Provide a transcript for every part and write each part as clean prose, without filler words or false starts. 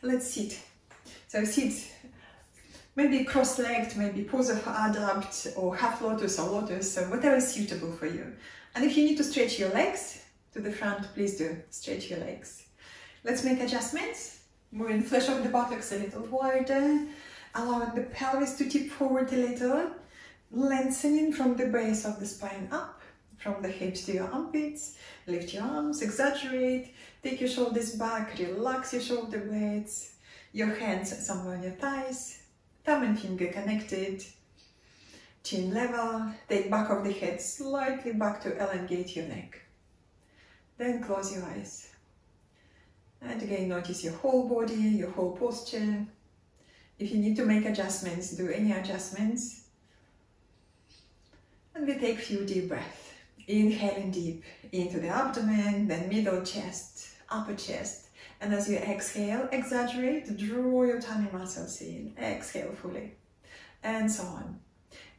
let's sit. So sit, maybe cross-legged, maybe pose of adapt, or half lotus or lotus, so whatever is suitable for you. And if you need to stretch your legs to the front, please do stretch your legs. Let's make adjustments. Moving the flesh of the buttocks a little wider, allowing the pelvis to tip forward a little, lengthening from the base of the spine up, from the hips to your armpits. Lift your arms, exaggerate, take your shoulders back, relax your shoulder blades, your hands somewhere on your thighs, thumb and finger connected, chin level, take back of the head slightly back to elongate your neck. Then close your eyes. And again, notice your whole body, your whole posture. If you need to make adjustments, do any adjustments. And we take a few deep breaths. Inhaling deep into the abdomen, then middle chest, upper chest. And as you exhale, exaggerate, draw your tummy muscles in. Exhale fully. And so on.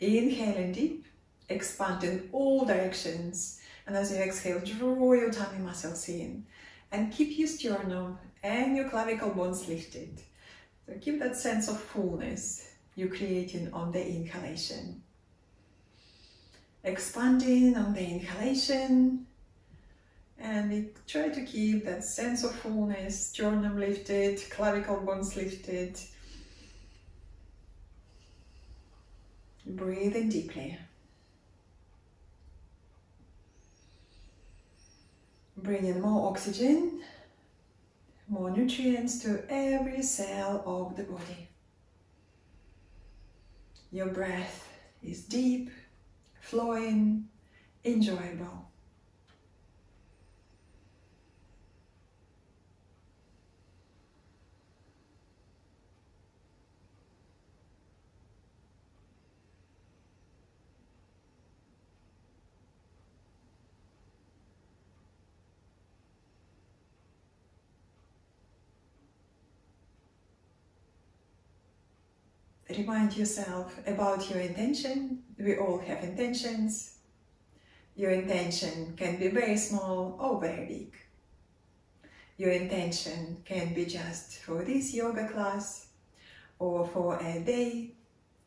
Inhaling deep, expand in all directions. And as you exhale, draw your tummy muscles in. And keep your sternum and your clavicle bones lifted. So keep that sense of fullness you're creating on the inhalation. Expanding on the inhalation. And we try to keep that sense of fullness, sternum lifted, clavicle bones lifted. Breathe in deeply. Bring in more oxygen, more nutrients to every cell of the body. Your breath is deep, flowing, enjoyable. Remind yourself about your intention. We all have intentions. Your intention can be very small or very big. Your intention can be just for this yoga class, or for a day,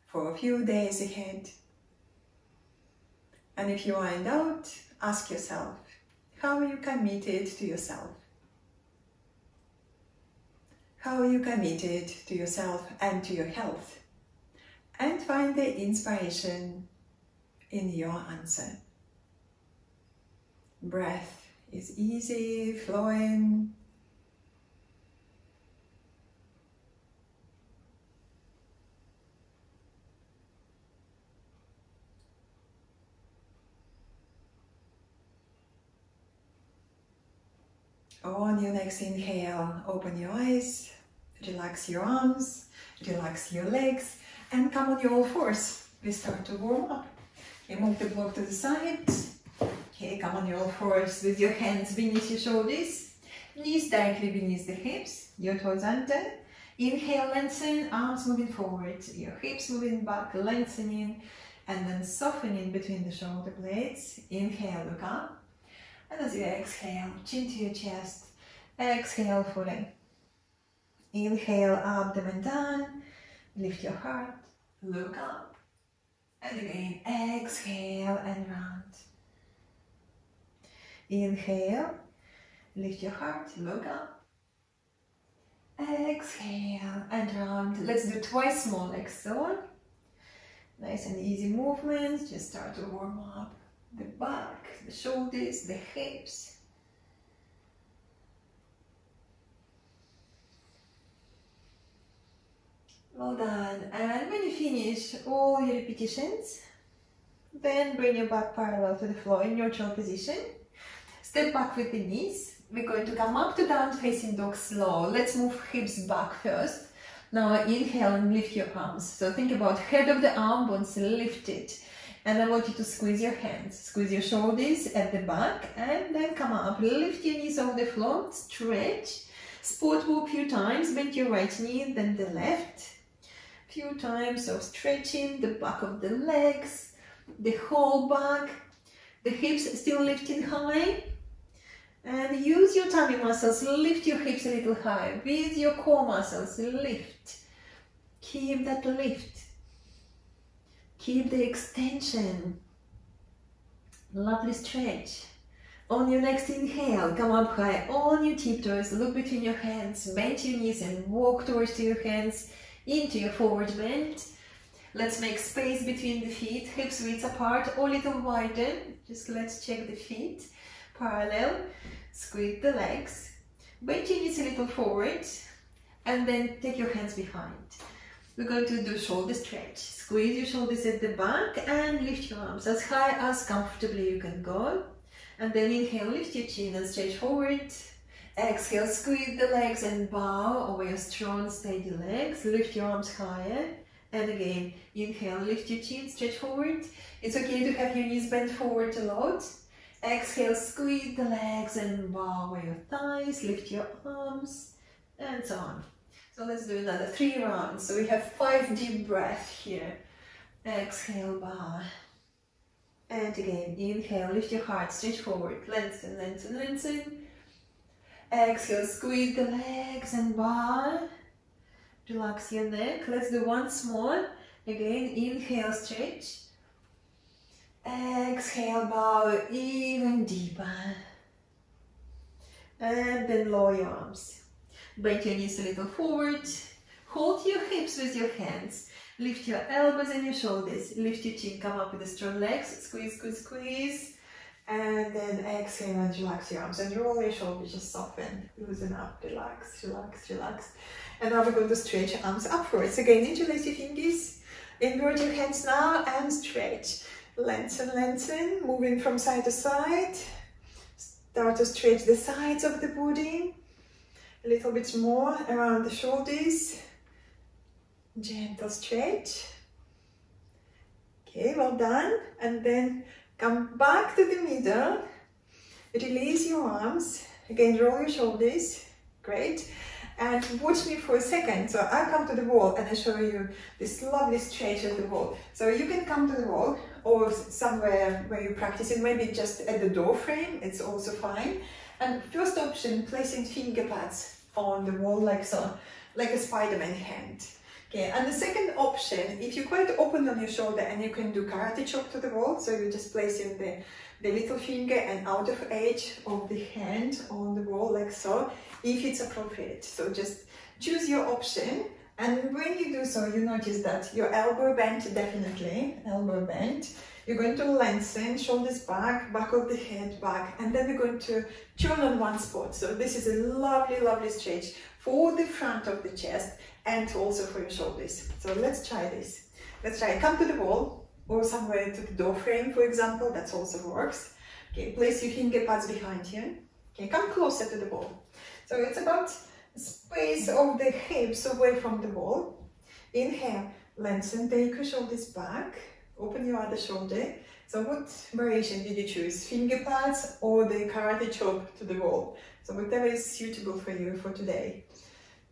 for a few days ahead. And if you are in doubt, ask yourself, how are you committed to yourself? How are you committed to yourself and to your health? And find the inspiration in your answer. Breath is easy, flowing. On your next inhale, open your eyes, relax your arms, relax your legs, and come on your all fours. We start to warm up. Okay, move the block to the side. Okay, come on your all fours with your hands beneath your shoulders, knees directly beneath the hips, your toes under. Inhale, lengthen, arms moving forward, your hips moving back, lengthening, and then softening between the shoulder blades. Inhale, look up. And as you exhale, chin to your chest, exhale fully. Inhale, abdomen down, lift your heart, look up. And again, exhale and round. Inhale, lift your heart, look up. Exhale and round. Let's do twice small legs, so nice and easy movements. Just start to warm up the back, the shoulders, the hips. Well done. And when you finish all your repetitions, then bring your back parallel to the floor in neutral position. Step back with the knees. We're going to come up to down facing dog slow. Let's move hips back first. Now inhale and lift your arms. So think about head of the arm bones lifted. And I want you to squeeze your hands, squeeze your shoulders at the back, and then come up. Lift your knees off the floor, stretch. Spot walk a few times, bend your right knee, then the left. Few times of stretching the back of the legs, the whole back, the hips still lifting high. And And use your tummy muscles, lift your hips a little higher. With your core muscles, lift. Keep that lift. Keep the extension. Lovely stretch. On your next inhale, come up high on your tiptoes, look between your hands, bend your knees and walk towards your hands into your forward bend. Let's make space between the feet, hips width apart or a little wider. Just let's check the feet. Parallel, squeeze the legs, bend your knees a little forward and then take your hands behind. We're going to do shoulder stretch. Squeeze your shoulders at the back and lift your arms as high as comfortably you can go. And then inhale, lift your chin and stretch forward. Exhale, squeeze the legs and bow over your strong, steady legs. Lift your arms higher. And again, inhale, lift your chin, stretch forward. It's okay to have your knees bent forward a lot. Exhale, squeeze the legs and bow over your thighs. Lift your arms and so on. So let's do another 3 rounds. So we have 5 deep breaths here. Exhale, bow. And again, inhale, lift your heart, stretch forward, lengthen, lengthen, lengthen. Exhale, squeeze the legs and bow. Relax your neck. Let's do once more. Again, inhale, stretch. Exhale, bow even deeper. And then lower your arms. Bend your knees a little forward. Hold your hips with your hands. Lift your elbows and your shoulders. Lift your chin, come up with the strong legs. Squeeze, squeeze, squeeze. And then exhale and relax your arms. And roll your shoulders, just soften. Loosen up, relax, relax, relax. And now we're going to stretch your arms upwards. Again, interlace your fingers. Invert your hands now and stretch. Lengthen, lengthen. Moving from side to side. Start to stretch the sides of the body. A little bit more around the shoulders. Gentle stretch. Okay, well done. And then come back to the middle. Release your arms. Again, roll your shoulders. Great. And watch me for a second. So I come to the wall and I show you this lovely stretch of the wall. So you can come to the wall or somewhere where you practice it, maybe just at the door frame. It's also fine. And first option, placing finger pads on the wall like so, like a Spider-Man hand. Okay, and the second option, if you're quite open on your shoulder and you can do karate chop to the wall, so you just place the little finger and outer edge of the hand on the wall like so, if it's appropriate. So just choose your option, and when you do so, you notice that your elbow bent, definitely, elbow bent. You're going to lengthen, shoulders back, back of the head back, and then we're going to turn on one spot. So this is a lovely, lovely stretch for the front of the chest and also for your shoulders. So let's try this. Let's try. Come to the wall or somewhere to the door frame, for example. That also works. Okay, place your finger pads behind you. Okay, come closer to the wall. So it's about space of the hips away from the wall. Inhale, lengthen, take your shoulders back. Open your other shoulder. So what variation did you choose? Finger pads or the karate chop to the wall? So whatever is suitable for you for today.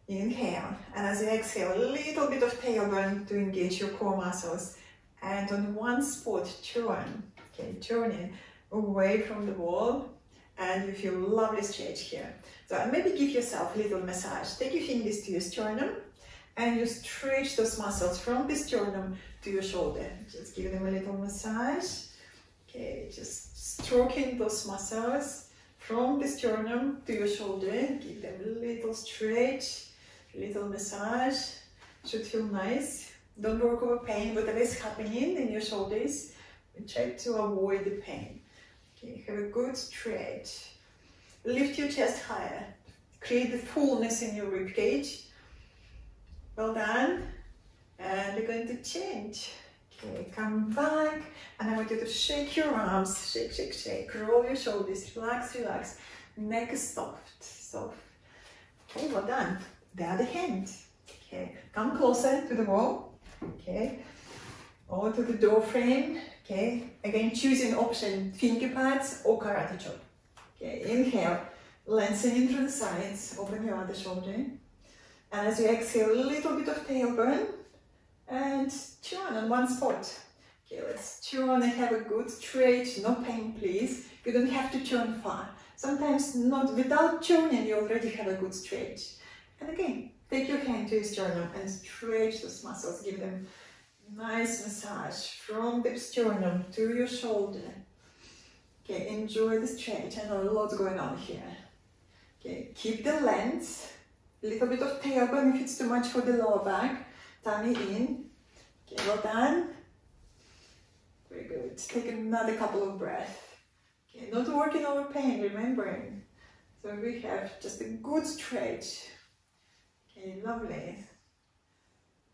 Inhale, and as you exhale, a little bit of tailbone to engage your core muscles. And on one spot, turn. Okay, turning away from the wall. And you feel lovely stretch here. So maybe give yourself a little massage. Take your fingers to your sternum and you stretch those muscles from the sternum to your shoulder. Just give them a little massage. Okay, just stroking those muscles from the sternum to your shoulder. Give them a little stretch, a little massage. Should feel nice. Don't work over pain. Whatever is happening in your shoulders, try to avoid the pain. Okay, have a good stretch. Lift your chest higher. Create the fullness in your rib cage. Well done. And we're going to change. Okay, come back. And I want you to shake your arms. Shake, shake, shake. Roll your shoulders. Relax, relax. Neck is soft, soft. Okay, well done. The other hand. Okay, come closer to the wall. Okay, or to the door frame. Okay, again, choosing option, finger pads or karate chop. Okay, inhale, lengthening through the sides, open your other shoulder. And as you exhale, a little bit of tailbone and turn on one spot. Okay, let's turn and have a good stretch, no pain please. You don't have to turn far. Sometimes not without joining, you already have a good stretch. And again, take your hand to your sternum and stretch those muscles. Give them nice massage from the sternum to your shoulder. Okay, enjoy the stretch. I know a lot's going on here. Okay, keep the length. A little bit of tailbone if it's too much for the lower back. Tummy in. Okay, well done. Very good. Take another couple of breaths. Okay, not working over pain, remembering. So we have just a good stretch. Okay, lovely.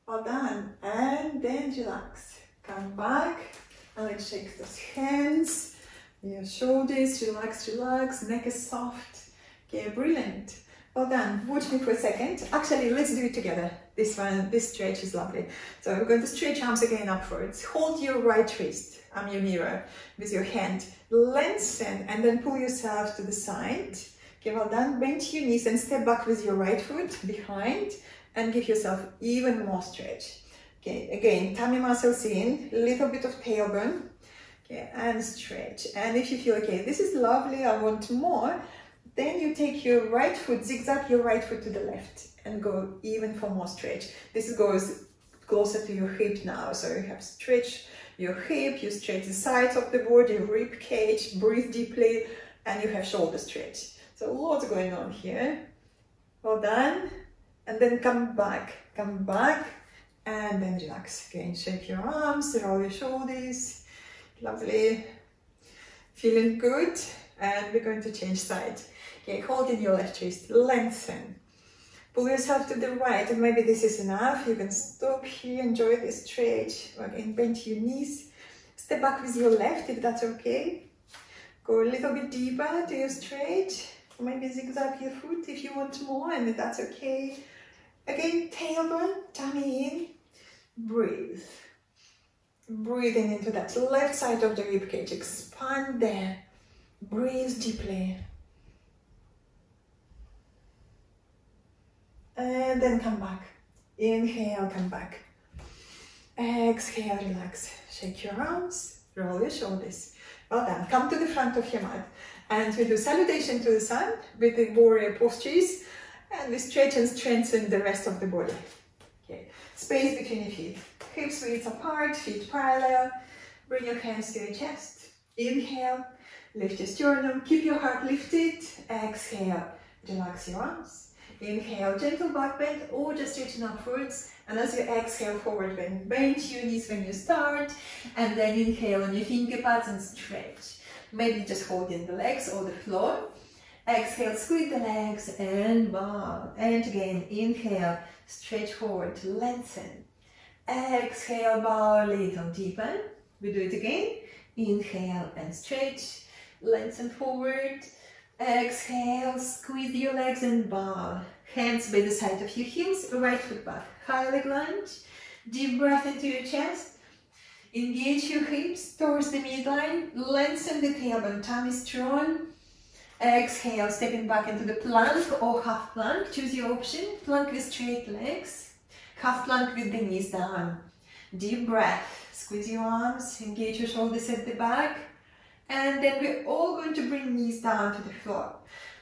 Well done. And then relax. Come back and let's shake those hands. Your shoulders, relax, relax. Neck is soft. Okay, brilliant. Well done. Watch me for a second. Actually, let's do it together. This one, this stretch is lovely. So we're going to stretch arms again upwards. Hold your right wrist. I'm your mirror with your hand. Lengthen and then pull yourself to the side. Okay, well done. Bend your knees and step back with your right foot behind and give yourself even more stretch. Okay, again, tummy muscles in, a little bit of tailbone. Okay, and stretch. And if you feel, okay, this is lovely, I want more, then you take your right foot, zigzag your right foot to the left and go even for more stretch. This goes closer to your hip now. So you have stretch your hip, you stretch the sides of the body, rib cage, breathe deeply, and you have shoulder stretch. So lots going on here. Well done. And then come back, and then relax. Again, shake your arms, roll your shoulders. Lovely. Feeling good. And we're going to change sides. Okay, hold in your left wrist, lengthen. Pull yourself to the right, and maybe this is enough. You can stop here, enjoy this stretch. Again, bend your knees. Step back with your left, if that's okay. Go a little bit deeper to your stretch. Maybe zigzag your foot if you want more, and that's okay. Again, tailbone, tummy in. Breathe. Breathing into that left side of the rib cage. Expand there. Breathe deeply. And then come back. Inhale, come back. Exhale, relax. Shake your arms, roll your shoulders. Well done. Come to the front of your mat. And we do salutation to the sun with the warrior postures. And we stretch and strengthen the rest of the body. Okay. Space between your feet. Hips width apart, feet parallel. Bring your hands to your chest. Inhale, lift your sternum. Keep your heart lifted. Exhale, relax your arms. Inhale, gentle back bend or just straighten upwards. And as you exhale, forward bend. Bend your knees when you start. And then inhale on your finger pads and stretch. Maybe just holding the legs or the floor. Exhale, squeeze the legs and bow. And again, inhale, stretch forward, lengthen. Exhale, bow a little deeper. We do it again. Inhale and stretch, lengthen forward. Exhale, squeeze your legs and bow. Hands by the side of your heels, right foot back. High leg lunge. Deep breath into your chest. Engage your hips towards the midline. Lengthen the tailbone, tummy strong. Exhale, stepping back into the plank or half plank. Choose your option. Plank with straight legs. Half plank with the knees down. Deep breath. Squeeze your arms. Engage your shoulders at the back. And then we're all going to bring knees down to the floor.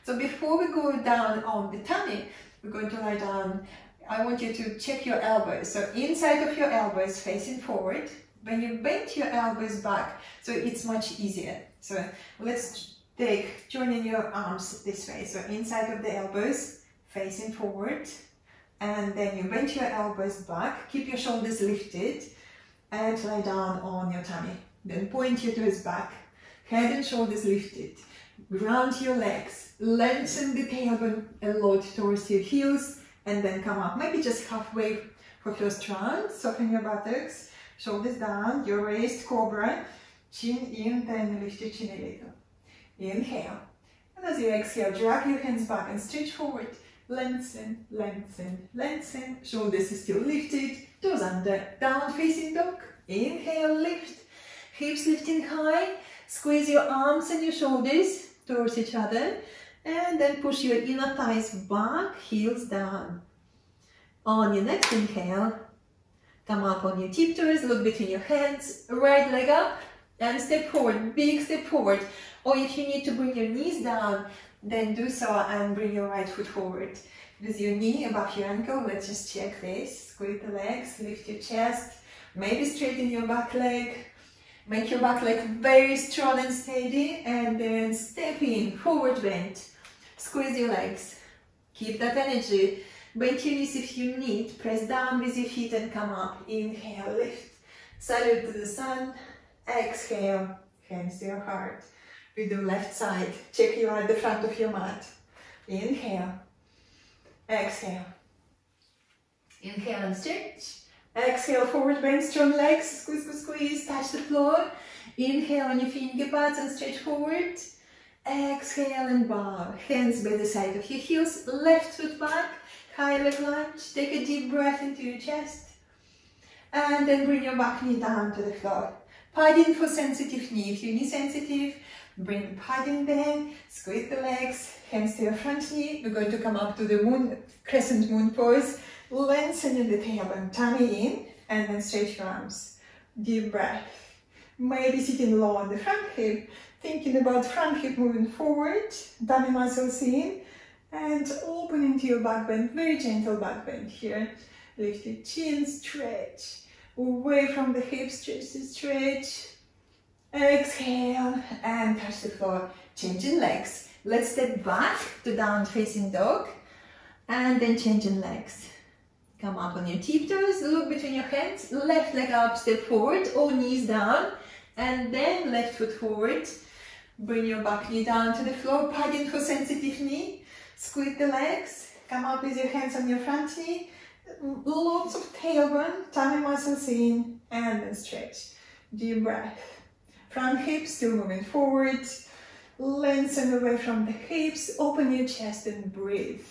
So before we go down on the tummy, we're going to lie down. I want you to check your elbows. So inside of your elbows facing forward. When you bend your elbows back, so it's much easier. So let's take, joining your arms this way. So inside of the elbows, facing forward. And then you bend your elbows back. Keep your shoulders lifted. And lie down on your tummy. Then point your toes back. Head and shoulders lifted. Ground your legs. Lengthen the tailbone a lot towards your heels. And then come up. Maybe just halfway for first round. Soften your buttocks. Shoulders down. Your raised cobra. Chin in. Then lift your chin a little. Inhale. And as you exhale, drag your hands back and stretch forward. Lengthen, lengthen, lengthen. Shoulders are still lifted. Toes under. Down facing dog. Inhale, lift. Hips lifting high. Squeeze your arms and your shoulders towards each other. And then push your inner thighs back, heels down. On your next inhale, come up on your tiptoes, look between your hands, right leg up, and step forward, big step forward. Or if you need to bring your knees down, then do so and bring your right foot forward. With your knee above your ankle, let's just check this. Squeeze the legs, lift your chest, maybe straighten your back leg. Make your back leg very strong and steady, and then step in, forward bend. Squeeze your legs. Keep that energy. Bend your knees if you need. Press down with your feet and come up. Inhale, lift. Salute to the sun. Exhale, hands to your heart. We do left side. Check you at the front of your mat. Inhale. Exhale. Inhale and stretch. Exhale, forward bend, strong legs. Squeeze, squeeze, squeeze. Touch the floor. Inhale on your finger pads and stretch forward. Exhale and bow. Hands by the side of your heels. Left foot back. High leg lunge. Take a deep breath into your chest. And then bring your back knee down to the floor. Padding for sensitive knee. If you're knee sensitive, bring the padding there. Squeeze the legs. Hands to your front knee. We're going to come up to the moon, crescent moon pose. Lengthen in the tailbone. Tummy in. And then stretch your arms. Deep breath. Maybe sitting low on the front hip. Thinking about front hip moving forward. Tummy muscles in. And open into your back bend. Very gentle back bend here. Lift your chin, stretch. Away from the hips, stretch to stretch. Exhale and touch the floor. Changing legs. Let's step back to down facing dog. And then changing legs. Come up on your tiptoes, look between your hands. Left leg up, step forward, or knees down. And then left foot forward. Bring your back knee down to the floor, padding for sensitive knee. Squeeze the legs. Come up with your hands on your front knee. Lots of tailbone, tummy muscles in, and then stretch. Deep breath. Front hips still moving forward. Lengthen away from the hips. Open your chest and breathe.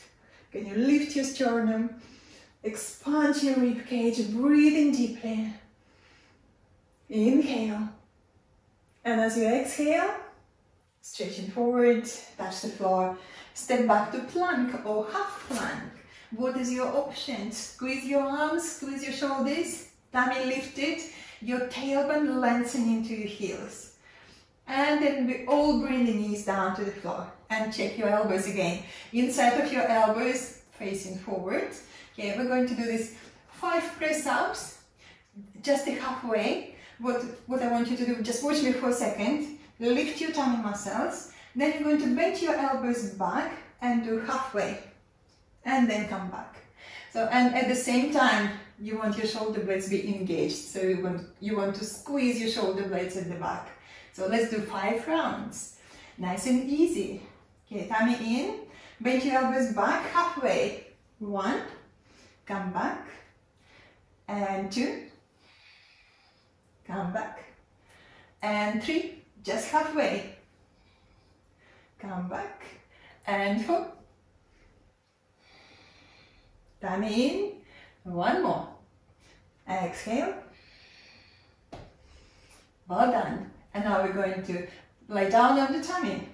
Can you lift your sternum? Expand your rib cage. Breathing deeply. Inhale. And as you exhale, stretching forward, touch the floor. Step back to plank or half plank. What is your option? Squeeze your arms, squeeze your shoulders, tummy lifted, your tailbone lengthen into your heels. And then we all bring the knees down to the floor. And check your elbows again. Inside of your elbows, facing forward. Okay, we're going to do this 5 press-ups, just a halfway. What I want you to do, just watch me for a second. Lift your tummy muscles. Then you're going to bend your elbows back and do halfway. And then come back. So, and at the same time, you want your shoulder blades to be engaged. So you want to squeeze your shoulder blades at the back. So let's do 5 rounds. Nice and easy. Okay, tummy in, bend your elbows back halfway. 1, come back. And 2, come back. And 3, just halfway. Come back. And 4. Tummy in. 1 more. Exhale. Well done. And now we're going to lie down on the tummy.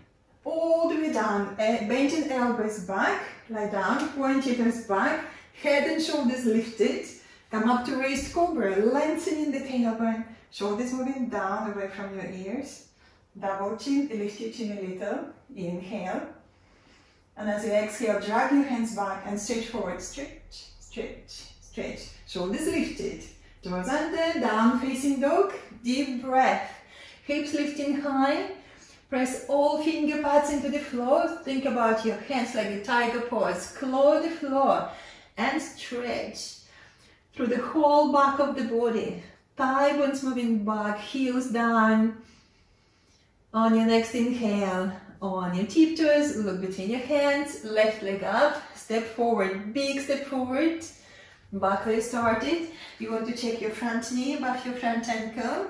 All the way down. Bend your elbows back. Lie down. Point your toes back. Head and shoulders lifted. Come up to raised cobra. Lengthening the tailbone. Shoulders moving down away from your ears. Double chin. Lift your chin a little. Inhale. And as you exhale, drag your hands back and stretch forward. Stretch, stretch, stretch. Shoulders lifted. Toes under, down facing dog. Deep breath. Hips lifting high. Press all finger pads into the floor. Think about your hands like a tiger pose. Claw the floor and stretch through the whole back of the body. Thigh bones moving back, heels down. On your next inhale, on your tiptoes, look between your hands, left leg up, step forward, big step forward, back where you started. You want to check your front knee above your front ankle.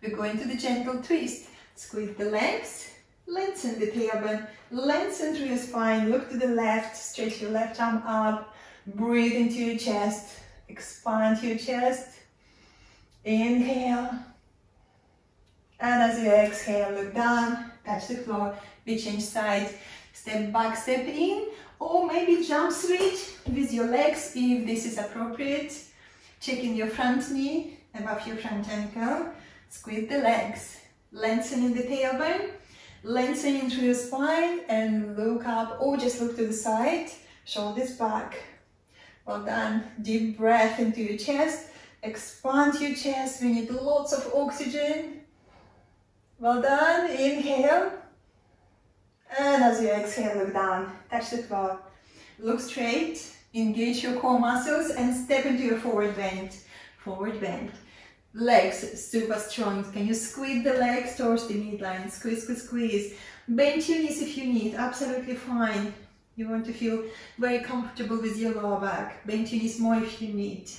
We're going to the gentle twist. Squeeze the legs, lengthen the tailbone, lengthen through your spine, look to the left, stretch your left arm up, breathe into your chest, expand your chest, inhale. And as you exhale, look down, touch the floor, we change side, step back, step in, or maybe jump switch with your legs if this is appropriate. Checking your front knee above your front ankle, squeeze the legs, lengthening the tailbone, Lengthening through your spine and look up or just look to the side, shoulders back. Well done. Deep breath into your chest. Expand your chest. We need lots of oxygen. Well done. Inhale. And as you exhale, look down. Touch the floor. Look straight. Engage your core muscles and step into your forward bend. Forward bend. Legs super strong. Can you squeeze the legs towards the midline? Squeeze, squeeze, squeeze. Bend your knees if you need. Absolutely fine. You want to feel very comfortable with your lower back. Bend your knees more if you need.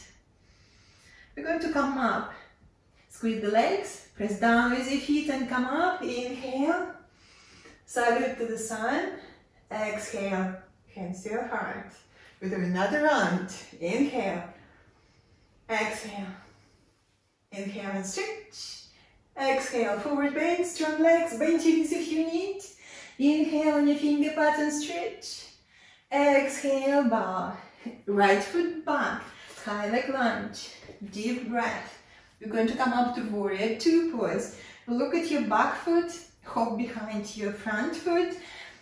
We're going to come up. Squeeze the legs. Press down with your feet and come up. Inhale. Salute to the sun. Exhale. Hands to your heart. We do another round. Inhale. Exhale. Inhale and stretch. Exhale, forward bend, strong legs, bend your knees if you need. Inhale on your finger pads and stretch. Exhale, bow. Right foot back, high leg lunge. Deep breath. We're going to come up to warrior two pose. Look at your back foot, hop behind your front foot.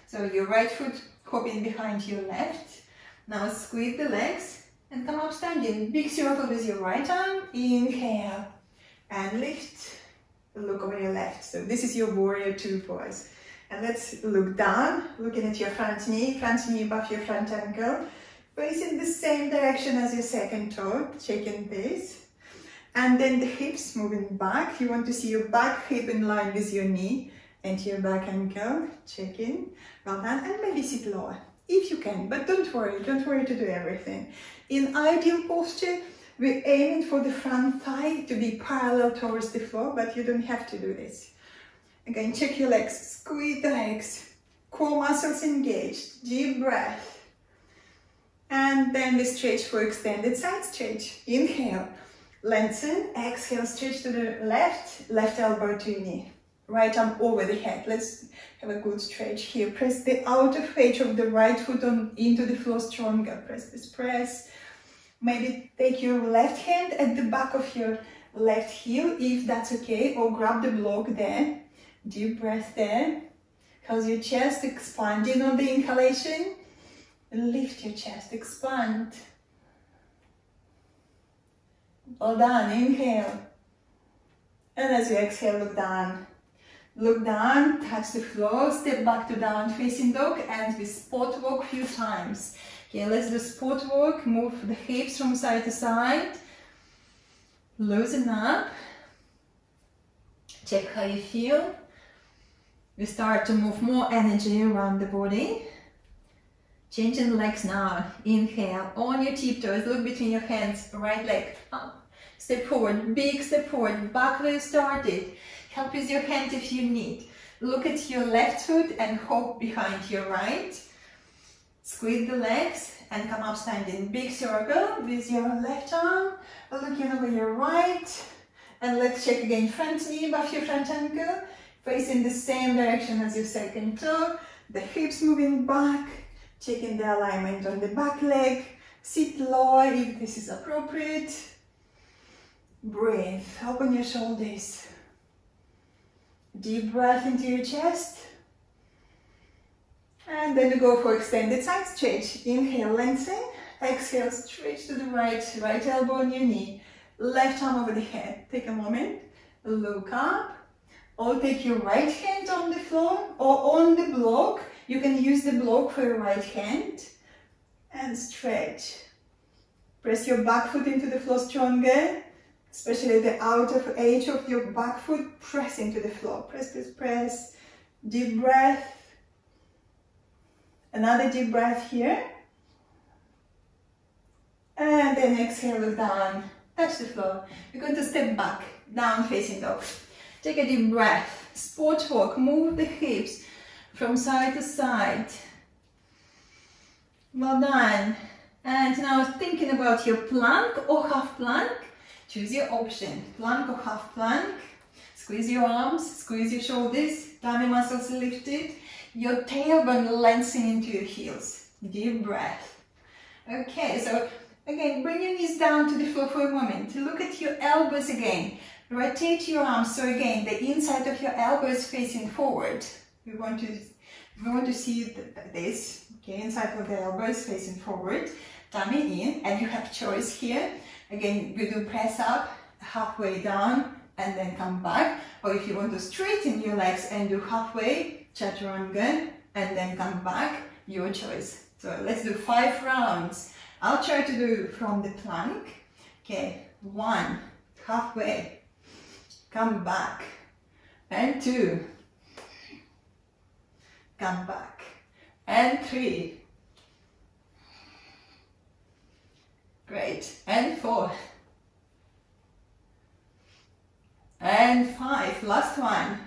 So your right foot hopping behind your left. Now squeeze the legs and come up standing. Big circle with your right arm. Inhale. And lift, look over your left. So this is your warrior two pose. And let's look down, looking at your front knee above your front ankle, facing the same direction as your second toe, checking this. And then the hips moving back. You want to see your back hip in line with your knee and your back ankle, checking. Well done, and maybe sit lower, if you can, but don't worry to do everything. In ideal posture, we're aiming for the front thigh to be parallel towards the floor, but you don't have to do this. Again, check your legs, squeeze the legs, core muscles engaged, deep breath. And then we stretch for extended side stretch. Inhale, lengthen, exhale, stretch to the left elbow to your knee. Right arm over the head. Let's have a good stretch here. Press the outer edge of the right foot into the floor stronger. Press. Maybe take your left hand at the back of your left heel, if that's okay, or grab the block there. Deep breath there. How's your chest expanding on the inhalation? Lift your chest, expand. Well done, inhale. And as you exhale, look down. Look down, touch the floor, step back to down facing dog, and we spot walk a few times. Okay, let's do spot walk, move the hips from side to side, loosen up, check how you feel. We start to move more energy around the body. Changing legs now, inhale, on your tiptoes, look between your hands, right leg up, step forward, big step forward, back where you started. Help with your hand if you need. Look at your left foot and hop behind your right. Squeeze the legs and come up standing. Big circle with your left arm, looking over your right. And let's check again, front knee above your front ankle, facing the same direction as your second toe. The hips moving back, checking the alignment on the back leg. Sit lower if this is appropriate. Breathe, open your shoulders. Deep breath into your chest. And then we go for extended side stretch. Inhale, lengthen. Exhale, stretch to the right, right elbow on your knee. Left arm over the head. Take a moment, look up. Or take your right hand on the floor or on the block. You can use the block for your right hand. And stretch. Press your back foot into the floor stronger. Especially the outer edge of your back foot, press into the floor. Press, press, press. Deep breath. Another deep breath here. And then exhale, look down. Touch the floor. You're going to step back, down facing dog. Take a deep breath. Spot walk. Move the hips from side to side. Well done. And now thinking about your plank or half plank. Choose your option, plank or half plank. Squeeze your arms, squeeze your shoulders, tummy muscles lifted, your tailbone lengthening into your heels. Deep breath. Okay, so again, bring your knees down to the floor for a moment. Look at your elbows again. Rotate your arms, so again, the inside of your elbow is facing forward. We want to see this, okay, inside of the elbows facing forward, tummy in, and you have choice here. Again, we do press up, halfway down, and then come back. Or if you want to straighten your legs and do halfway, chaturanga, and then come back, your choice. So let's do 5 rounds. I'll try to do from the plank. Okay, 1, halfway, come back, and 2, come back, and 3, great, and 4, and 5, last one,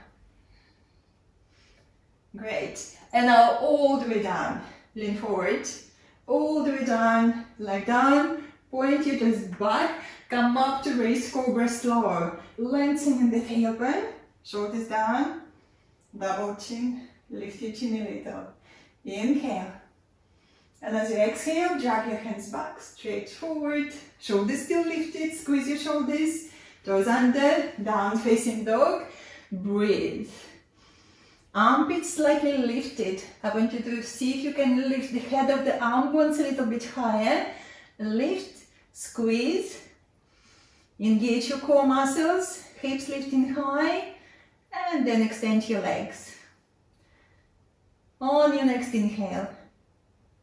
great, and now all the way down, lean forward, all the way down, leg down, point your toes back, come up to raise cobra slow, lengthening the tailbone, shoulders down, double chin, lift your chin a little, inhale, and as you exhale, drag your hands back, straight forward, shoulders still lifted, squeeze your shoulders, toes under, down facing dog, breathe. Armpits slightly lifted. I want you to see if you can lift the head of the arm bones a little bit higher. Lift, squeeze, engage your core muscles, hips lifting high, and then extend your legs. On your next inhale,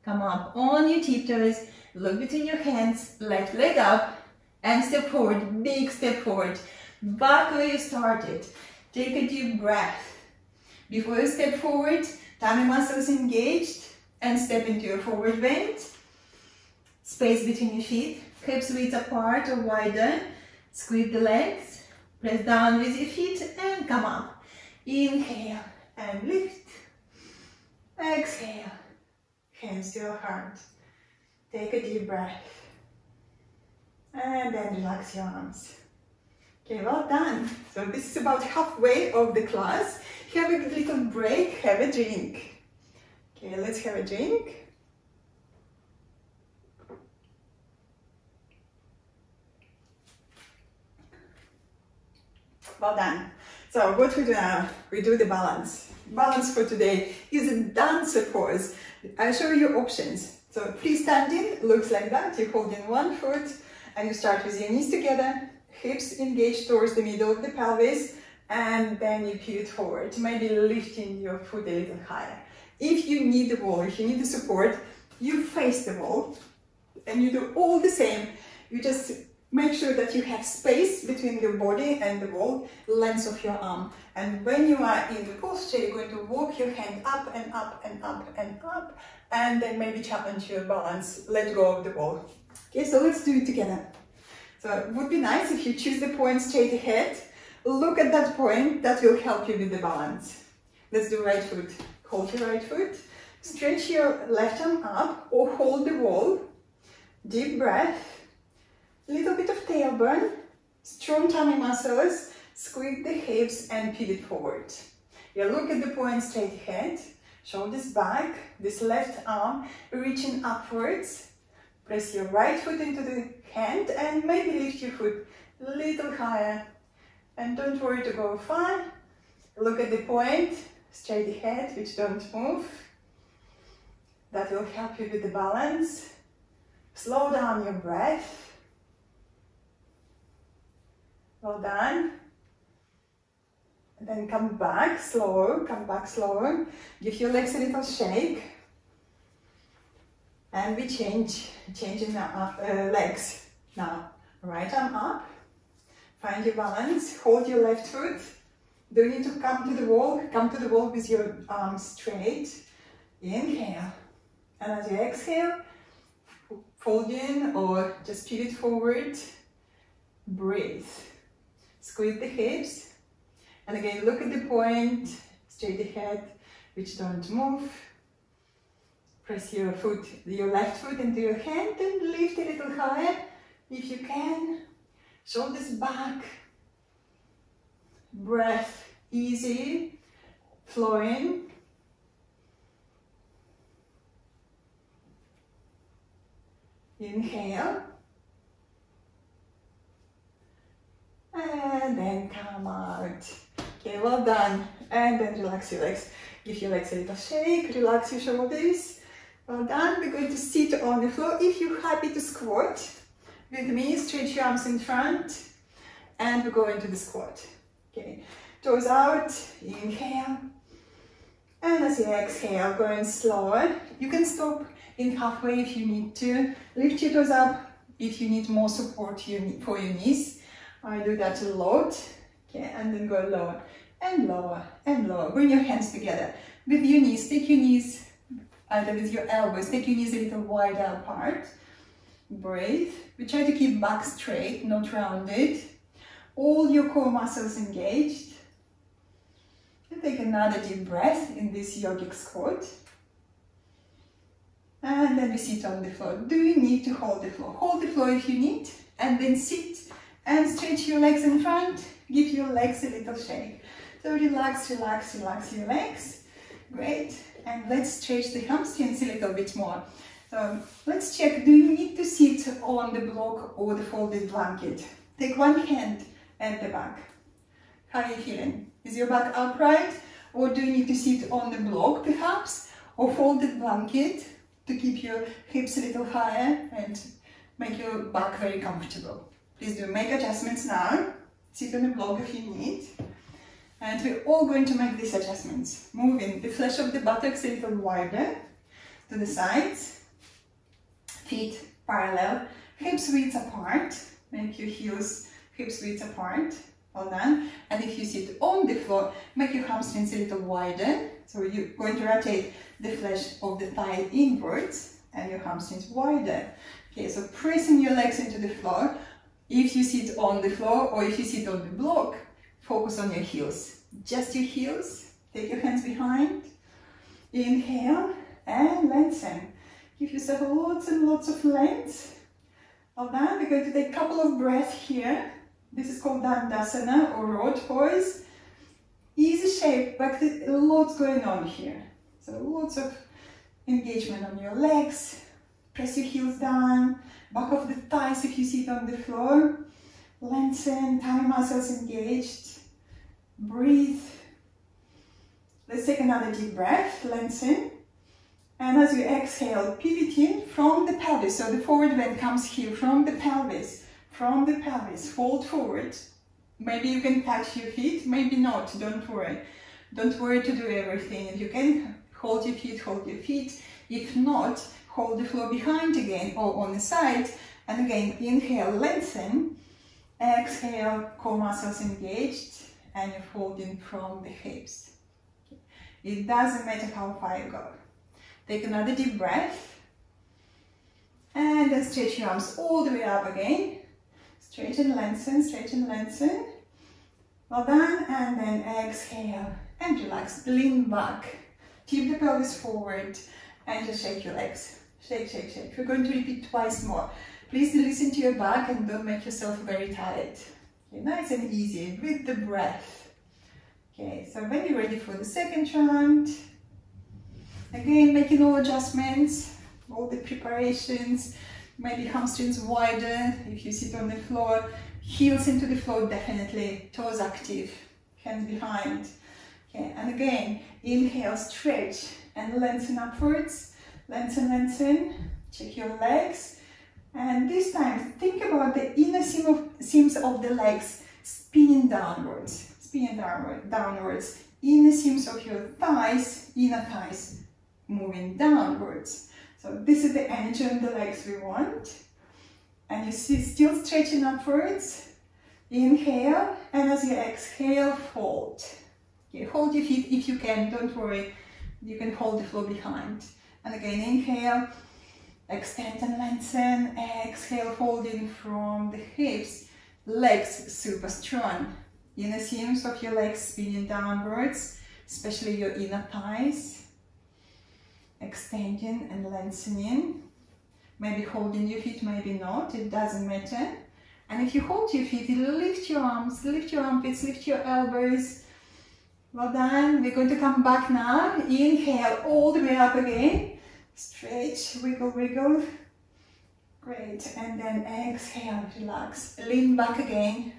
come up on your tiptoes, look between your hands, left leg up, and step forward, big step forward, back where you started. Take a deep breath. Before you step forward, tummy muscles engaged, and step into your forward bend. Space between your feet, hips width apart or wider. Squeeze the legs, press down with your feet, and come up. Inhale and lift. Exhale, hands to your heart. Take a deep breath. And then relax your arms. Okay, well done. So this is about halfway of the class. Have a little break, have a drink. Okay, let's have a drink. Well done. So what we do now, we do the balance. Balance for today is a dancer pose. I'll show you options. So freestanding looks like that. You hold in one foot and you start with your knees together, hips engaged towards the middle of the pelvis, and then you pivot forward, maybe lifting your foot a little higher. If you need the wall, if you need the support, you face the wall and you do all the same. You just make sure that you have space between your body and the wall, length of your arm. And when you are in the posture, you're going to walk your hand up and up and up and up, and then maybe challenge your balance, let go of the wall. Okay, so let's do it together. So it would be nice if you choose the point straight ahead. Look at that point, that will help you with the balance. Let's do right foot. Hold your right foot, stretch your left arm up or hold the wall. Deep breath, little bit of tailbone, strong tummy muscles, squeeze the hips and pivot forward. You look at the point straight ahead, shoulders back, this left arm reaching upwards. Press your right foot into the hand and maybe lift your foot a little higher. And don't worry to go far. Look at the point, straight ahead, which don't move. That will help you with the balance. Slow down your breath. Well done. And then come back slow, Give your legs a little shake. And we changing legs. Now, right arm up. Find your balance, hold your left foot. Don't need to come to the wall with your arms straight. Inhale. And as you exhale, fold in or just pivot forward. Breathe. Squeeze the hips. And again, look at the point, straight ahead, which don't move. Press your left foot into your hand and lift a little higher if you can. Shoulders back, breath easy, flowing. Inhale. And then come out. Okay, well done. And then relax your legs. Give your legs a little shake, relax your shoulders. Well done. We're going to sit on the floor. If you're happy to squat with me, stretch your arms in front and we go into the squat. Okay, toes out, inhale. And as you exhale, going slower. You can stop in halfway if you need to. Lift your toes up if you need more support for your knees. I do that a lot. Okay, and then go lower and lower and lower. Bring your hands together with your knees. Take your knees either with your elbows. Take your knees a little wider apart. Breathe. We try to keep back straight, not rounded. All your core muscles engaged. And take another deep breath in this yogic squat. And then we sit on the floor. Do you need to hold the floor? Hold the floor if you need. And then sit and stretch your legs in front. Give your legs a little shake. So relax, relax, relax your legs. Great. And let's stretch the hamstrings a little bit more. So let's check. Do you need to sit on the block or the folded blanket? Take one hand at the back. How are you feeling? Is your back upright? Or do you need to sit on the block perhaps? Or folded blanket to keep your hips a little higher and make your back very comfortable? Please do make adjustments now. Sit on the block if you need. And we're all going to make these adjustments. Moving the flesh of the buttocks a little wider to the sides. Feet parallel. Hips width apart. Make your heels hips width apart. Well done. And if you sit on the floor, make your hamstrings a little wider. So you're going to rotate the flesh of the thigh inwards and your hamstrings wider. Okay, so pressing your legs into the floor. If you sit on the floor or if you sit on the block, focus on your heels. Just your heels. Take your hands behind. Inhale and lengthen. Give yourself lots and lots of length. Well done. We're going to take a couple of breaths here. This is called Dandasana or rod pose. Easy shape, but lots going on here. So lots of engagement on your legs. Press your heels down. Back of the thighs if you sit on the floor. Lengthen, thigh muscles engaged. Breathe. Let's take another deep breath. Lengthen. And as you exhale, pivot in from the pelvis. So the forward bend comes here from the pelvis. From the pelvis, fold forward. Maybe you can touch your feet, maybe not, don't worry. Don't worry to do everything. If you can, hold your feet, hold your feet. If not, hold the floor behind again or on the side. And again, inhale, lengthen. Exhale, core muscles engaged. And you're folding from the hips. It doesn't matter how far you go. Take another deep breath. And then stretch your arms all the way up again. Stretch and lengthen, stretch and lengthen. Well done. And then exhale and relax. Lean back. Tip the pelvis forward and just shake your legs. Shake, shake, shake. We're going to repeat twice more. Please listen to your back and don't make yourself very tired. Okay, nice and easy with the breath. Okay, so when you're ready for the second round, again making all adjustments, all the preparations. Maybe hamstrings wider if you sit on the floor. Heels into the floor, definitely. Toes active. Hands behind. Okay, and again, inhale, stretch and lengthen upwards. Lengthen, lengthen. Check your legs. And this time, think about the inner seams of the legs spinning downwards. Spinning downwards. Inner seams of your thighs, inner thighs moving downwards. So this is the energy on the legs we want. And you see still stretching upwards. Inhale, and as you exhale, fold. Okay, hold your feet if you can, don't worry. You can hold the floor behind. And again, inhale, extend and lengthen. Exhale, folding from the hips. Legs super strong. Inner seams of your legs spinning downwards, especially your inner thighs. Extending and lengthening, maybe holding your feet, maybe not, it doesn't matter. And if you hold your feet, lift your arms, lift your armpits, lift your elbows. Well done. We're going to come back now. Inhale all the way up again. Stretch, wiggle, wiggle. Great. And then exhale, relax. Lean back again.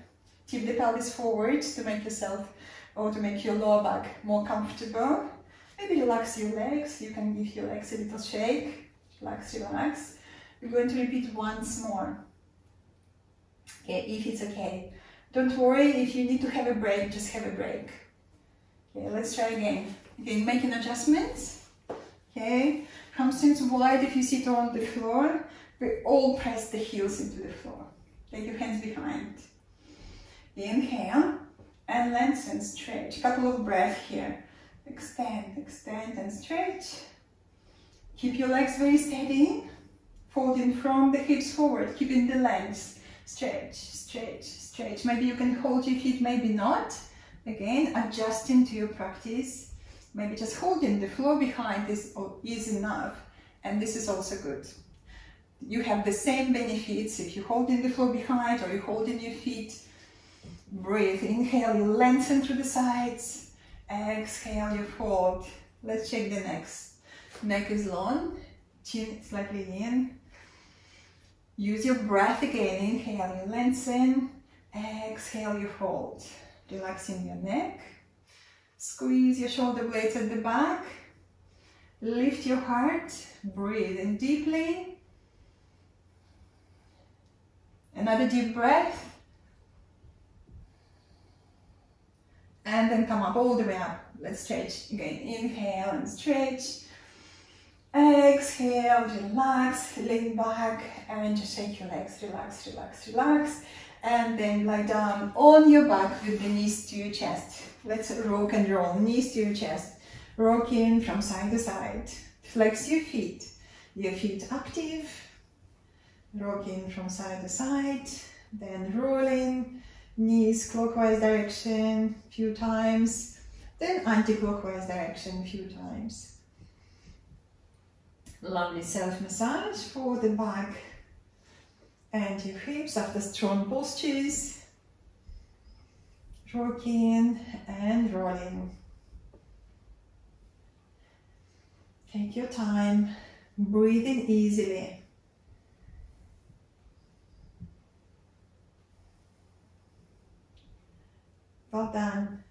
Tip the pelvis forward to make yourself or to make your lower back more comfortable. Maybe relax your legs. You can give your legs a little shake. Relax, relax. We're going to repeat once more. Okay, if it's okay. Don't worry, if you need to have a break, just have a break. Okay, let's try again. Okay, making adjustments. Okay, hamstrings wide if you sit on the floor. We all press the heels into the floor. Take your hands behind. Inhale and lengthen, stretch. Couple of breaths here. Extend, extend and stretch. Keep your legs very steady. Folding from the hips forward, keeping the legs. Stretch, stretch, stretch. Maybe you can hold your feet, maybe not. Again, adjusting to your practice. Maybe just holding the floor behind is enough. And this is also good. You have the same benefits if you're holding the floor behind or you're holding your feet. Breathe. Inhale, you lengthen through the sides. Exhale, you fold. Let's check the next. Neck is long. Chin slightly in. Use your breath again. Inhale, you lengthen. Exhale, you fold. Relaxing your neck. Squeeze your shoulder blades at the back. Lift your heart. Breathe in deeply. Another deep breath. And then come up all the way up. Let's stretch again. Inhale and stretch. Exhale, relax, lean back and just shake your legs. Relax, relax, relax. And then lie down on your back with the knees to your chest. Let's rock and roll. Knees to your chest. Rocking from side to side. Flex your feet. Your feet active. Rocking from side to side. Then rolling. Knees clockwise direction a few times. Then anti-clockwise direction a few times. Lovely self-massage for the back and your hips after strong postures. Rocking and rolling. Take your time, breathing easily. Well done.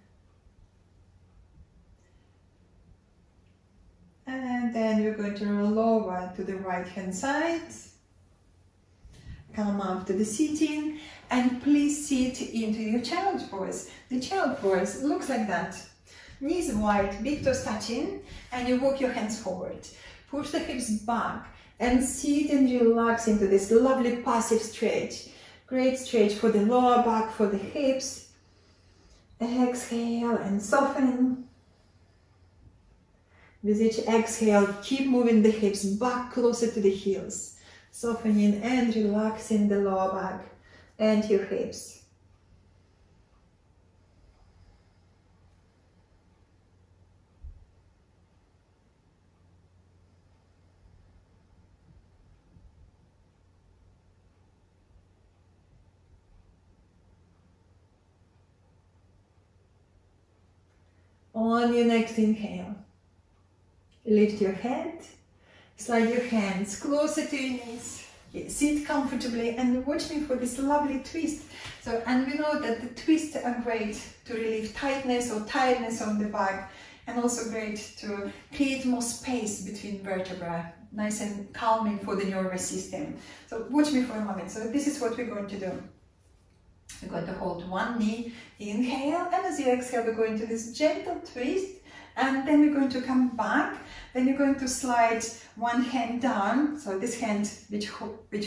And then you're going to roll over to the right hand side. Come up to the sitting and please sit into your child pose. The child pose looks like that. Knees wide, big toes touching, and you walk your hands forward. Push the hips back and sit and relax into this lovely passive stretch. Great stretch for the lower back, for the hips. Exhale and soften. With each exhale, keep moving the hips back closer to the heels. Softening and relaxing the lower back and your hips. On your next inhale, lift your head, slide your hands closer to your knees. Sit comfortably and watch me for this lovely twist. So, and we know that the twists are great to relieve tightness or tiredness on the back, and also great to create more space between vertebrae, nice and calming for the nervous system. So watch me for a moment. So this is what we're going to do. We're going to hold one knee, inhale, and as you exhale, we're going to this gentle twist, and then we're going to come back. Then you're going to slide one hand down, so this hand which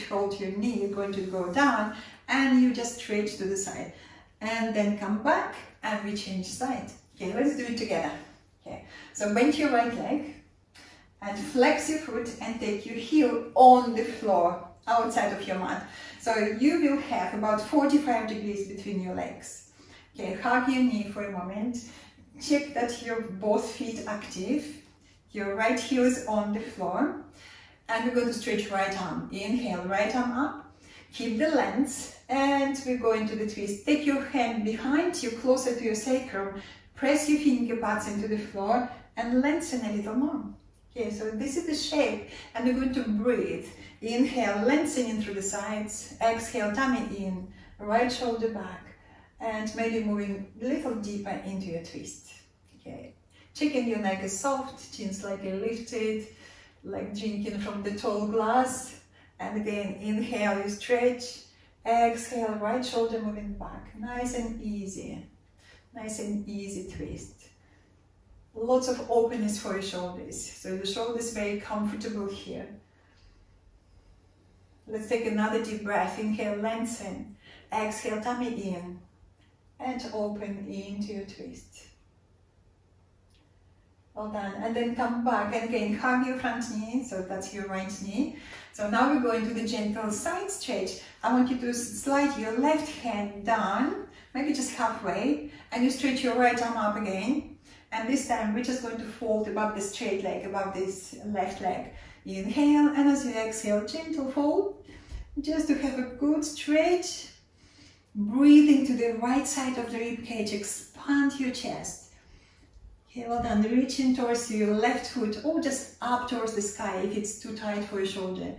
holds your knee, you're going to go down, and you just stretch to the side. And then come back, and we change side. Okay, let's do it together. Okay, so bend your right leg, and flex your foot, and take your heel on the floor, outside of your mat. So you will have about 45 degrees between your legs. Okay, hug your knee for a moment. Check that your both feet active. Your right heel is on the floor. And we're going to stretch right arm. Inhale, right arm up. Keep the length. And we're going to the twist. Take your hand behind you, closer to your sacrum. Press your finger pads into the floor and lengthen a little more. Okay, so this is the shape. And we're going to breathe. Inhale, lengthening through the sides. Exhale, tummy in, right shoulder back, and maybe moving a little deeper into your twist. Okay, Checking your neck is soft, chin slightly lifted, like drinking from the tall glass. And again, inhale, you stretch. Exhale, right shoulder moving back. Nice and easy. Nice and easy twist. Lots of openness for your shoulders. So the shoulders very comfortable here. Let's take another deep breath. Inhale, lengthen. Exhale, tummy in. And open into your twist. Well done. And then come back. And again, hug your front knee. So that's your right knee. So now we're going to the gentle side stretch. I want you to slide your left hand down, maybe just halfway. And you stretch your right arm up again. And this time we're just going to fold above the straight leg, above this left leg. Inhale, and as you exhale, gentle fold. Just to have a good stretch. Breathe into the right side of the rib cage, expand your chest. Okay, well done. Reaching towards your left foot or just up towards the sky if it's too tight for your shoulder.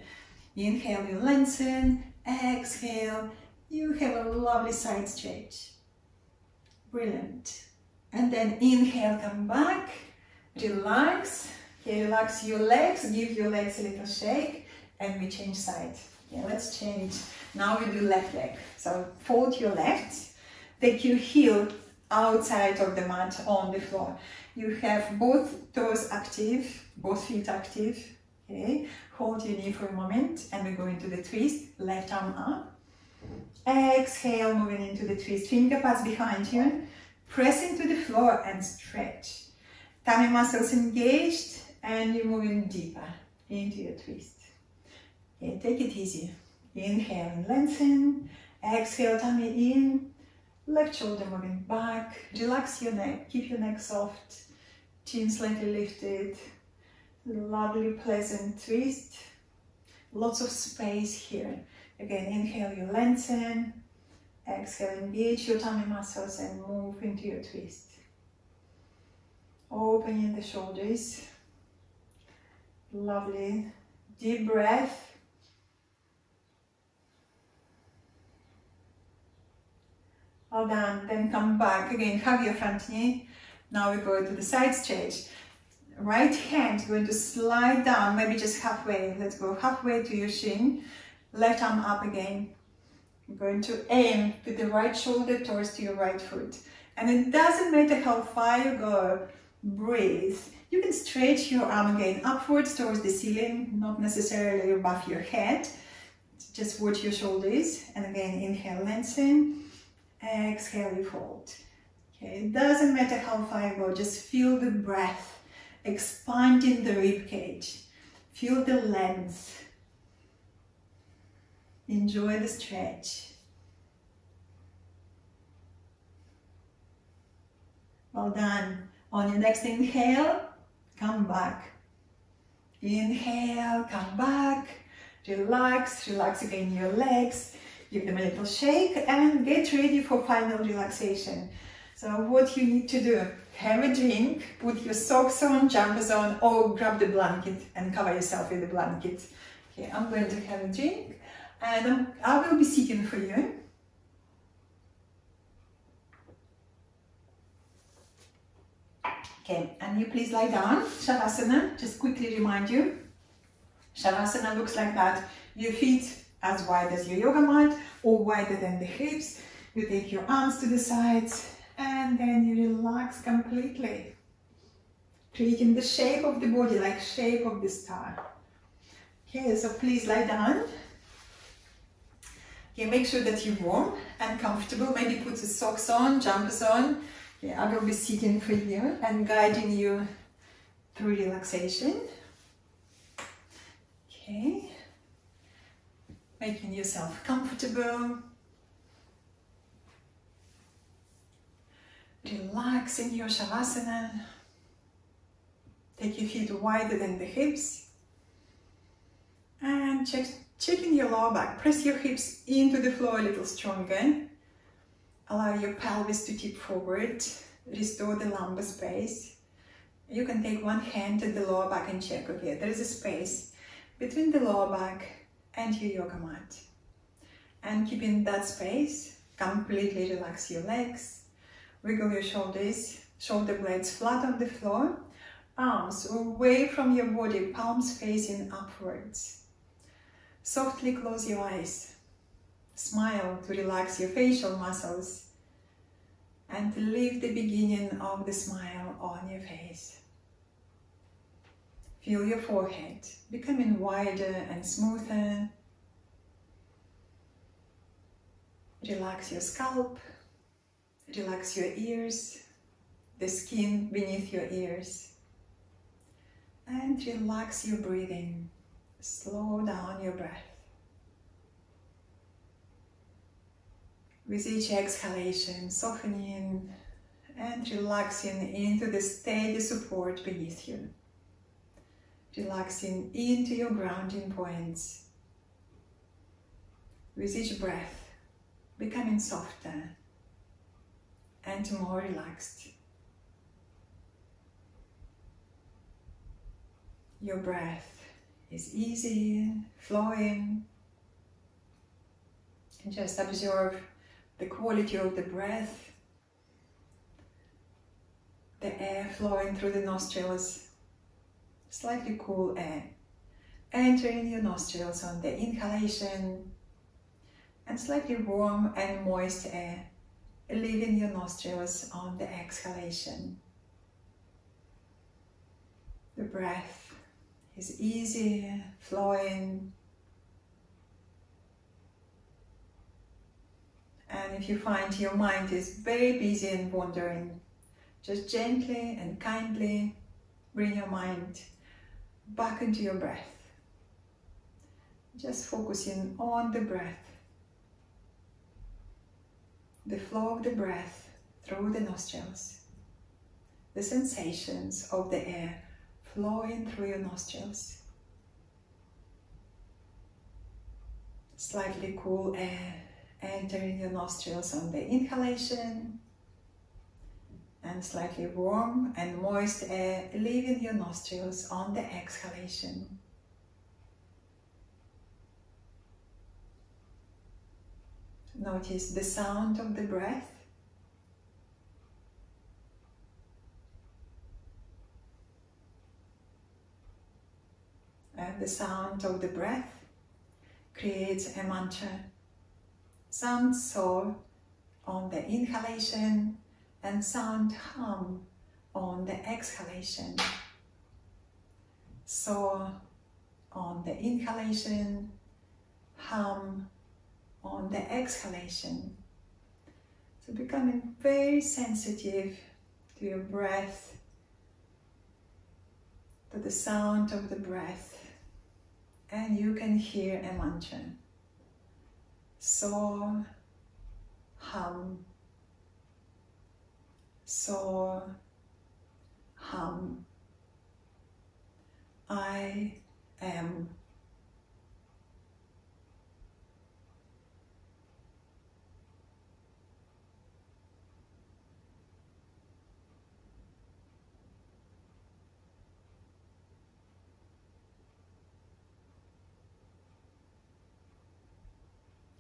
Inhale, you lengthen. Exhale, you have a lovely side stretch. Brilliant. And then inhale, come back. Relax. Okay, relax your legs. Give your legs a little shake. And we change side. Yeah, let's change. Now we do left leg. So fold your left, take your heel outside of the mat on the floor. You have both toes active, both feet active. Okay, hold your knee for a moment and we go into the twist. Left arm up. Exhale, moving into the twist. Finger pads behind you. Press into the floor and stretch. Tummy muscles engaged and you're moving deeper into your twist. Okay, take it easy. Inhale and lengthen. Exhale, tummy in. Left shoulder moving back. Relax your neck. Keep your neck soft. Chin slightly lifted. Lovely, pleasant twist. Lots of space here. Again, inhale, you lengthen. Exhale, engage your tummy muscles and move into your twist. Opening the shoulders. Lovely. Deep breath. Well done. Then come back again, hug your front knee. Now we go to the side stretch. Right hand going to slide down, maybe just halfway. Let's go halfway to your shin. Left arm up again. You're going to aim with the right shoulder towards your right foot. And it doesn't matter how far you go, breathe. You can stretch your arm again upwards towards the ceiling, not necessarily above your head. Just watch your shoulders. And again, inhale, lengthen. Exhale, you fold. Okay, it doesn't matter how far you go, just feel the breath expanding the rib cage. Feel the length. Enjoy the stretch. Well done. On your next inhale, come back. Inhale, come back. Relax, relax again your legs. Give them a little shake and get ready for final relaxation. So what you need to do, have a drink, put your socks on, jumpers on, or grab the blanket and cover yourself with the blanket. Okay, I'm going to have a drink and I will be sitting for you. Okay, and you please lie down, Shavasana, just quickly remind you. Shavasana looks like that. Your feet as wide as your yoga mat or wider than the hips. You take your arms to the sides and then you relax completely, creating the shape of the body like shape of the star. Okay, so please lie down. Okay, make sure that you're warm and comfortable. Maybe put the socks on, jumpers on. Okay, I will be sitting for you and guiding you through relaxation. Okay. Making yourself comfortable. Relax in your Shavasana. Take your feet wider than the hips. And checking your lower back. Press your hips into the floor a little stronger. Allow your pelvis to tip forward. Restore the lumbar space. You can take one hand at the lower back and check, okay, there is a space between the lower back and your yoga mat. And keeping that space, completely relax your legs, wiggle your shoulders, Shoulder blades flat on the floor. Arms away from your body, palms facing upwards. Softly close your eyes. Smile to relax your facial muscles. And leave the beginning of the smile on your face. Feel your forehead becoming wider and smoother. Relax your scalp. Relax your ears, the skin beneath your ears. And relax your breathing. Slow down your breath. With each exhalation, softening and relaxing into the steady support beneath you. Relaxing into your grounding points. With each breath, becoming softer and more relaxed. Your breath is easy, flowing. And just observe the quality of the breath, the air flowing through the nostrils, slightly cool air, entering your nostrils on the inhalation, and slightly warm and moist air, leaving your nostrils on the exhalation. The breath is easy, flowing. And if you find your mind is very busy and wandering, just gently and kindly bring your mind back into your breath. Just focusing on the breath, the flow of the breath through the nostrils, the sensations of the air flowing through your nostrils. Slightly cool air entering your nostrils on the inhalation, and slightly warm and moist air leaving your nostrils on the exhalation. Notice the sound of the breath. And the sound of the breath creates a mantra. Sound so on the inhalation and sound hum on the exhalation. So on the inhalation, hum on the exhalation. So becoming very sensitive to your breath, to the sound of the breath, and you can hear a mantra. So, hum. So, hum. I am.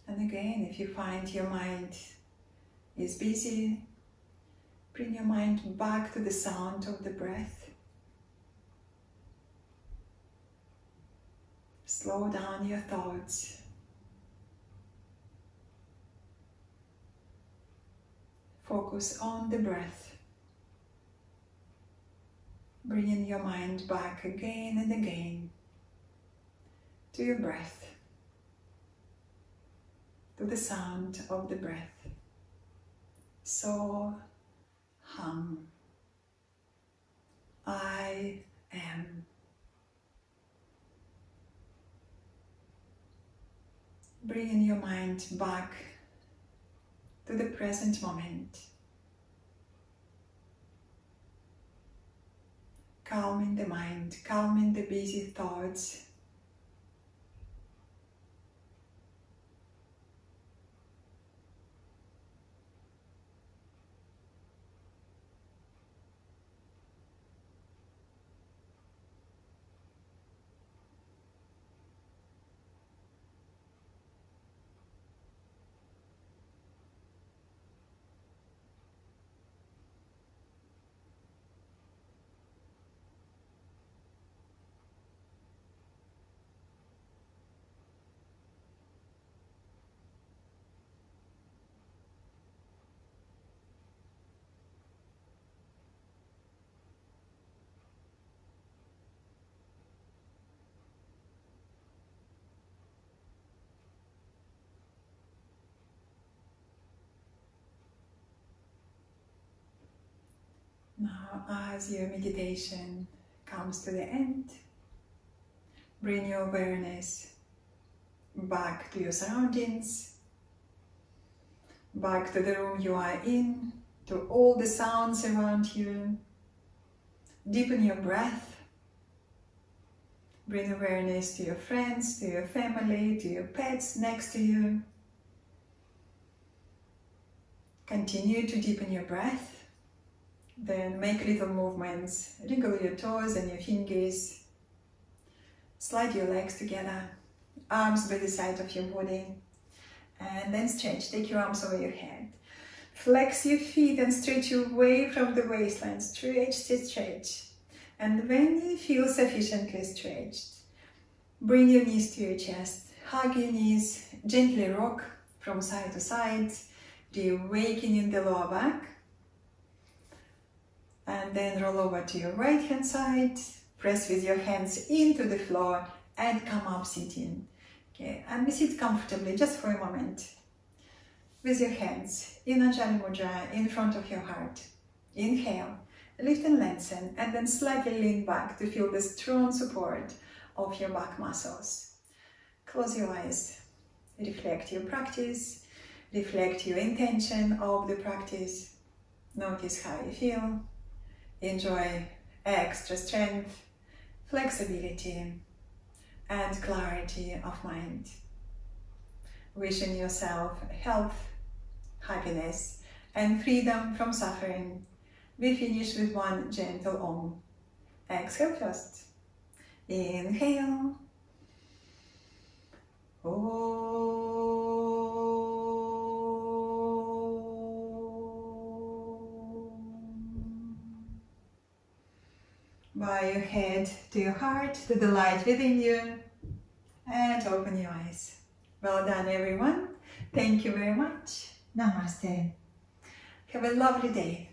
And again, if you find your mind is busy, bring your mind back to the sound of the breath. Slow down your thoughts. Focus on the breath. Bringing your mind back again and again to your breath, to the sound of the breath. So, hum. I am. Bringing your mind back to the present moment. Calming the mind, calming the busy thoughts. Now, as your meditation comes to the end, bring your awareness back to your surroundings, back to the room you are in, to all the sounds around you. Deepen your breath. Bring awareness to your friends, to your family, to your pets next to you. Continue to deepen your breath. Then make little movements. Wriggle your toes and your fingers. Slide your legs together. Arms by the side of your body. And then stretch. Take your arms over your head. Flex your feet and stretch away from the waistline. Stretch, stretch, stretch. And when you feel sufficiently stretched, bring your knees to your chest. Hug your knees. Gently rock from side to side. Reawakening the lower back. And then roll over to your right hand side. Press with your hands into the floor and come up sitting. Okay, and we sit comfortably just for a moment. With your hands in Anjali Mudra in front of your heart. Inhale, lift and lengthen, and then slightly lean back to feel the strong support of your back muscles. Close your eyes. Reflect your practice. Reflect your intention of the practice. Notice how you feel. Enjoy extra strength, flexibility, and clarity of mind. Wishing yourself health, happiness, and freedom from suffering. We finish with one gentle Om. Exhale first. Inhale. Om. Bow your head to your heart, to the light within you, and open your eyes. Well done, everyone. Thank you very much. Namaste. Have a lovely day.